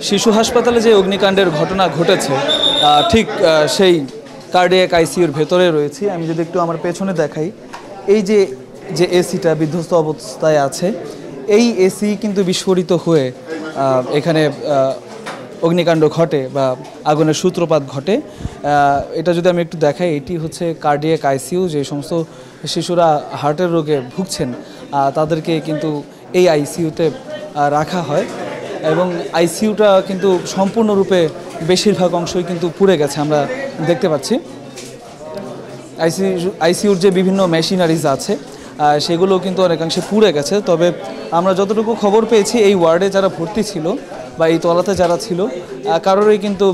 শিশু হাসপাতালে যে অগ্নিকাণ্ডের ঘটনা ঘটেছে ঠিক সেই কার্ডিয়াক আইসিইউর ভেতরে রয়েছি। আমি যদি একটু আমার পেছনে দেখাই, এই যে এসিটা বিধ্বস্ত অবস্থায় আছে, এই এসি কিন্তু বিস্ফোরিত হয়ে এখানে অগ্নিকাণ্ড ঘটে বা আগুনের সূত্রপাত ঘটে। এটা যদি আমি একটু দেখাই, এটি হচ্ছে কার্ডিয়াক আইসিইউ। যে সমস্ত শিশুরা হার্টের রোগে ভুগছেন তাদেরকে কিন্তু এই আইসিইউতে রাখা হয় এবং আইসিইউটা কিন্তু সম্পূর্ণরূপে বেশিরভাগ অংশই কিন্তু পুড়ে গেছে। আমরা দেখতে পাচ্ছি আইসিইউর যে বিভিন্ন মেশিনারিজ আছে সেগুলো কিন্তু অনেকাংশে পুড়ে গেছে। তবে আমরা যতটুকু খবর পেয়েছি, এই ওয়ার্ডে যারা ভর্তি ছিল বা এই তলাতে যারা ছিল কারোরই কিন্তু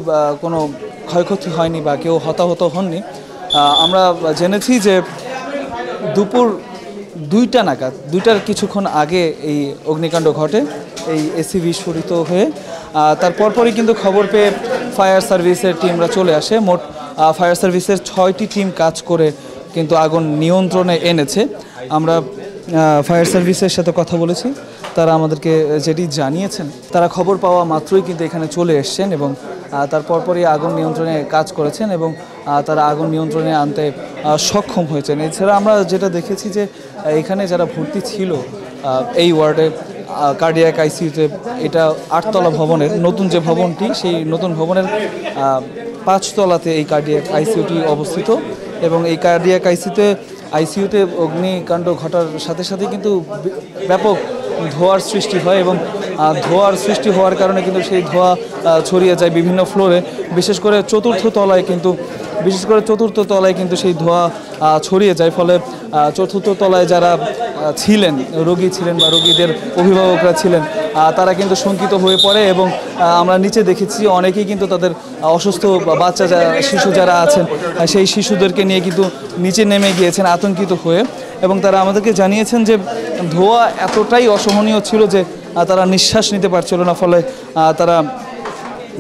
কোনো ক্ষয়ক্ষতি হয়নি বা কেউ হতাহত হননি। আমরা জেনেছি যে দুপুর 2টা নাগাদ, 2টার কিছুক্ষণ আগে এই অগ্নিকাণ্ড ঘটে, এই এসি বিস্ফোরিত হয়ে। তার পরপরই কিন্তু খবর পেয়ে ফায়ার সার্ভিসের টিমরা চলে আসে। মোট ফায়ার সার্ভিসের 6টি টিম কাজ করে কিন্তু আগুন নিয়ন্ত্রণে এনেছে। আমরা ফায়ার সার্ভিসের সাথে কথা বলেছি, তারা আমাদেরকে যেটি জানিয়েছেন, তারা খবর পাওয়া মাত্রই কিন্তু এখানে চলে এসছেন এবং তার পরপরই আগুন নিয়ন্ত্রণে কাজ করেছেন এবং তারা আগুন নিয়ন্ত্রণে আনতে সক্ষম হয়েছেন। এছাড়া আমরা যেটা দেখেছি যে এখানে যারা ভর্তি ছিল এই ওয়ার্ডে কার্ডিয়াক আইসিইউতে, এটা 8তলা ভবনের নতুন যে ভবনটি, সেই নতুন ভবনের 5 তলাতে এই কার্ডিয়াক আইসিইউটি অবস্থিত এবং এই কার্ডিয়াক আইসিইউতে অগ্নিকাণ্ড ঘটার সাথে সাথে কিন্তু ব্যাপক ধোঁয়ার সৃষ্টি হয় এবং ধোঁয়ার সৃষ্টি হওয়ার কারণে কিন্তু সেই ধোঁয়া ছড়িয়ে যায় বিভিন্ন ফ্লোরে। বিশেষ করে চতুর্থ তলায় কিন্তু সেই ধোঁয়া ছড়িয়ে যায়। ফলে চতুর্থ তলায় যারা ছিলেন, রোগী ছিলেন বা রোগীদের অভিভাবকরা ছিলেন, তারা কিন্তু শঙ্কিত হয়ে পড়ে এবং আমরা নিচে দেখেছি অনেকেই কিন্তু তাদের অসুস্থ বাচ্চা শিশু যারা আছেন সেই শিশুদেরকে নিয়ে কিন্তু নিচে নেমে গিয়েছেন আতঙ্কিত হয়ে এবং তারা আমাদেরকে জানিয়েছেন যে ধোঁয়া এতটাই অসহনীয় ছিল যে তারা নিঃশ্বাস নিতে পারছিল না। ফলে তারা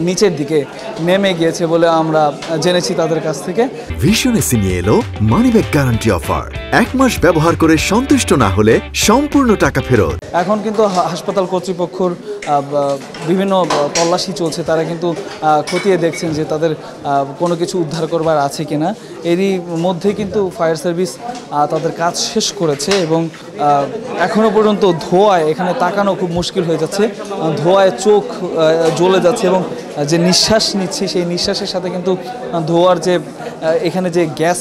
নিচের দিকে নেমে গিয়েছে বলে আমরা জেনেছি তাদের কাছ থেকে। ভিশন এসি নিয়ে এলো মানি ব্যাক গ্যারান্টি অফার। 1 মাস ব্যবহার করে সন্তুষ্ট না হলে সম্পূর্ণ টাকা ফেরত। এখন কিন্তু হাসপাতাল কর্তৃপক্ষর বিভিন্ন তল্লাশি চলছে, তারা কিন্তু খতিয়ে দেখছেন যে তাদের কোনো কিছু উদ্ধার করবার আছে কিনা। এরই মধ্যে কিন্তু ফায়ার সার্ভিস তাদের কাজ শেষ করেছে এবং এখনও পর্যন্ত ধোঁয়ায় এখানে তাকানো খুব মুশকিল হয়ে যাচ্ছে। ধোঁয়ায় চোখ জ্বলে যাচ্ছে এবং যে নিঃশ্বাস নিচ্ছি সেই নিঃশ্বাসের সাথে কিন্তু ধোঁয়ার যে এখানে যে গ্যাস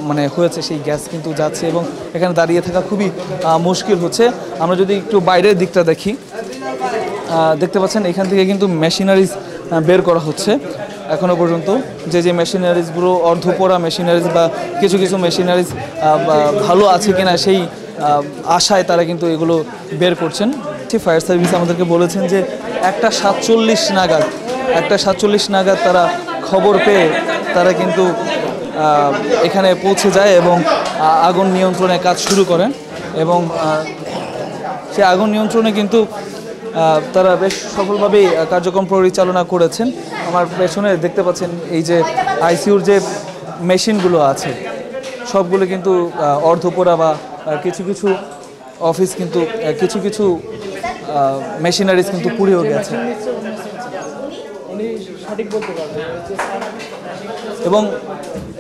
মানে হয়েছে সেই গ্যাস কিন্তু যাচ্ছে এবং এখানে দাঁড়িয়ে থাকা খুবই মুশকিল হচ্ছে। আমরা যদি একটু বাইরের দিকটা দেখি, দেখতে পাচ্ছেন এখান থেকে কিন্তু মেশিনারিজ বের করা হচ্ছে। এখনও পর্যন্ত যে মেশিনারিজগুলো অর্ধপোড়া মেশিনারিজ বা কিছু মেশিনারিজ ভালো আছে কিনা সেই আশায় তারা কিন্তু এগুলো বের করছেন। ফায়ার সার্ভিস আমাদেরকে বলেছেন যে 1:47 নাগাদ তারা খবর পেয়ে তারা কিন্তু এখানে পৌঁছে যায় এবং আগুন নিয়ন্ত্রণে কাজ শুরু করেন এবং সে আগুন নিয়ন্ত্রণে কিন্তু তারা বেশ সফলভাবেই কার্যক্রম পরিচালনা করেছেন। আমার পেছনে দেখতে পাচ্ছেন এই যে আইসিইউর যে মেশিনগুলো আছে সবগুলো কিন্তু অর্ধপোড়া বা কিছু অফিস কিন্তু কিছু মেশিনারিজ কিন্তু পুড়েও গেছে এবং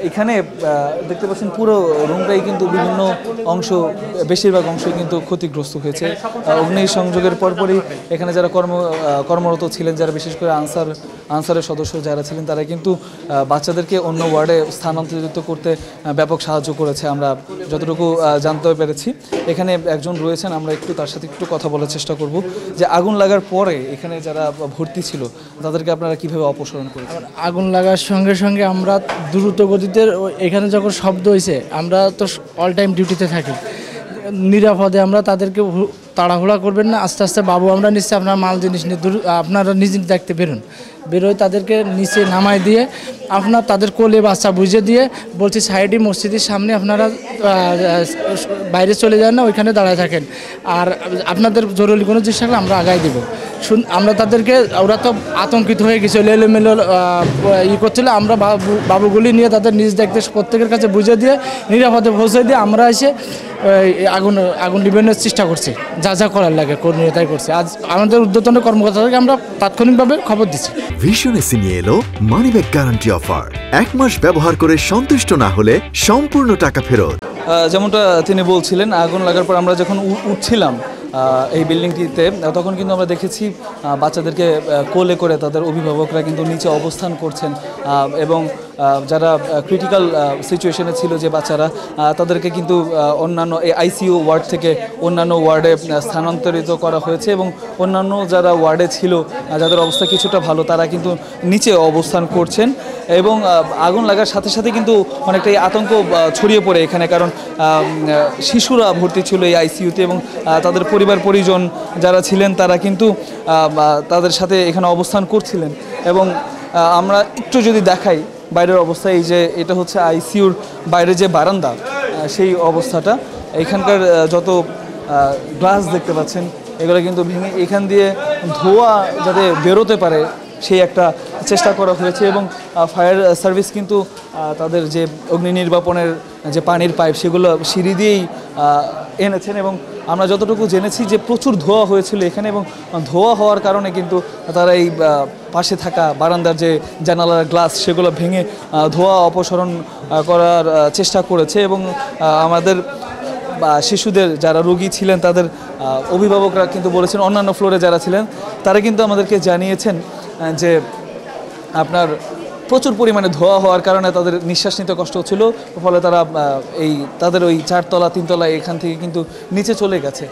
এখানে দেখতে পাচ্ছেন পুরো রুমটাই কিন্তু বিভিন্ন অংশ, বেশিরভাগ অংশই কিন্তু ক্ষতিগ্রস্ত হয়েছে। অগ্নিসংযোগের পরপরই এখানে যারা কর্মরত ছিলেন, যারা বিশেষ করে আনসারের সদস্য যারা ছিলেন, তারা কিন্তু বাচ্চাদেরকে অন্য ওয়ার্ডে স্থানান্তরিত করতে ব্যাপক সাহায্য করেছে আমরা যতটুকু জানতে পেরেছি। এখানে একজন রয়েছেন, আমরা তার সাথে একটু কথা বলার চেষ্টা করব যে আগুন লাগার পরে এখানে যারা ভর্তি ছিল তাদেরকে আপনারা কীভাবে অপসারণ করেছেন? আগুন লাগার সঙ্গে সঙ্গে আমরা দ্রুত গতিতে, এখানে যখন শব্দ হয়েছে আমরা তো অল টাইম ডিউটিতে থাকি, নিরাপদে আমরা তাদেরকে তাড়াহুড়া করবেন না, আস্তে আস্তে বাবু আমরা নিশ্চয়ই আপনার মাল জিনিস নিয়ে আপনারা নিজে দেখতে বেরোয় তাদেরকে নিচে নামাই দিয়ে তাদের কোলে বাচ্চা বুঝে দিয়ে বলছি সাইডে মসজিদের সামনে আপনারা বাইরে চলে যান না, ওইখানে দাঁড়ায় থাকেন, আর আপনাদের জরুরি কোনো জিনিস থাকলে আমরা আগায় দেবো। আমরা তাদেরকে, ওরা তো আতঙ্কিত হয়ে গেছিল, এলোমেলো করছিল, আমরা বাবুগুলি নিয়ে তাদের নিজ দেখতে প্রত্যেকের কাছে বুঝে দিয়ে নিরাপদে পৌঁছে দিয়ে আমরা এসে আগুন নিবানোর চেষ্টা করছি। যা যা করার লাগে করণীয় তাই করছে। আজ আমাদের ঊর্ধ্বতন কর্মকর্তাদেরকে আমরা তাৎক্ষণিকভাবে খবর দিচ্ছি। ভিশন এসি নিয়ে এলো মানিব্যাগ গ্যারান্টি অফার। 1 মাস ব্যবহার করে সন্তুষ্ট না হলে সম্পূর্ণ টাকা ফেরত। যেমনটা তিনি বলছিলেন, আগুন লাগার পর আমরা যখন উঠছিলাম এই বিল্ডিংটিতে, তখন কিন্তু আমরা দেখেছি বাচ্চাদেরকে কোলে করে তাদের অভিভাবকরা কিন্তু নিচে অবস্থান করছেন এবং যারা ক্রিটিক্যাল সিচুয়েশনে ছিল যে বাচ্চারা, তাদেরকে কিন্তু অন্যান্য এই আইসিইউ ওয়ার্ড থেকে অন্যান্য ওয়ার্ডে স্থানান্তরিত করা হয়েছে এবং অন্যান্য যারা ওয়ার্ডে ছিল যাদের অবস্থা কিছুটা ভালো, তারা কিন্তু নিচে অবস্থান করছেন। এবং আগুন লাগার সাথে সাথে কিন্তু অনেকটাই আতঙ্ক ছড়িয়ে পড়ে এখানে, কারণ শিশুরা ভর্তি ছিল এই আইসিইউতে এবং তাদের পরিবার পরিজন যারা ছিলেন তারা কিন্তু তাদের সাথে এখানে অবস্থান করছিলেন। এবং আমরা একটু যদি দেখাই বাইরের অবস্থা, এই যে এটা হচ্ছে আইসিইউর বাইরে যে বারান্দা, সেই অবস্থাটা, এখানকার যত গ্লাস দেখতে পাচ্ছেন এগুলো কিন্তু ভেঙে এখান দিয়ে ধোঁয়া যাতে বেরোতে পারে সেই একটা চেষ্টা করা হয়েছে। এবং ফায়ার সার্ভিস কিন্তু তাদের যে অগ্নি নির্বাপনের যে পানির পাইপ সেগুলো সিঁড়ি দিয়েই এনেছেন। এবং আমরা যতটুকু জেনেছি যে প্রচুর ধোঁয়া হয়েছিল এখানে, এবং ধোঁয়া হওয়ার কারণে কিন্তু তারা এই পাশে থাকা বারান্দার যে জানালার গ্লাস সেগুলো ভেঙে ধোঁয়া অপসারণ করার চেষ্টা করেছে। এবং আমাদের শিশুদের যারা রোগী ছিলেন তাদের অভিভাবকরা কিন্তু বলেছেন, অন্যান্য ফ্লোরে যারা ছিলেন তারা কিন্তু আমাদেরকে জানিয়েছেন যে আপনার প্রচুর পরিমাণে ধোঁয়া হওয়ার কারণে তাদের নিঃশ্বাস নিতে কষ্ট হচ্ছিল, ফলে তারা তাদের ওই 4 তলা 3 তলা এখান থেকে কিন্তু নিচে চলে গেছে।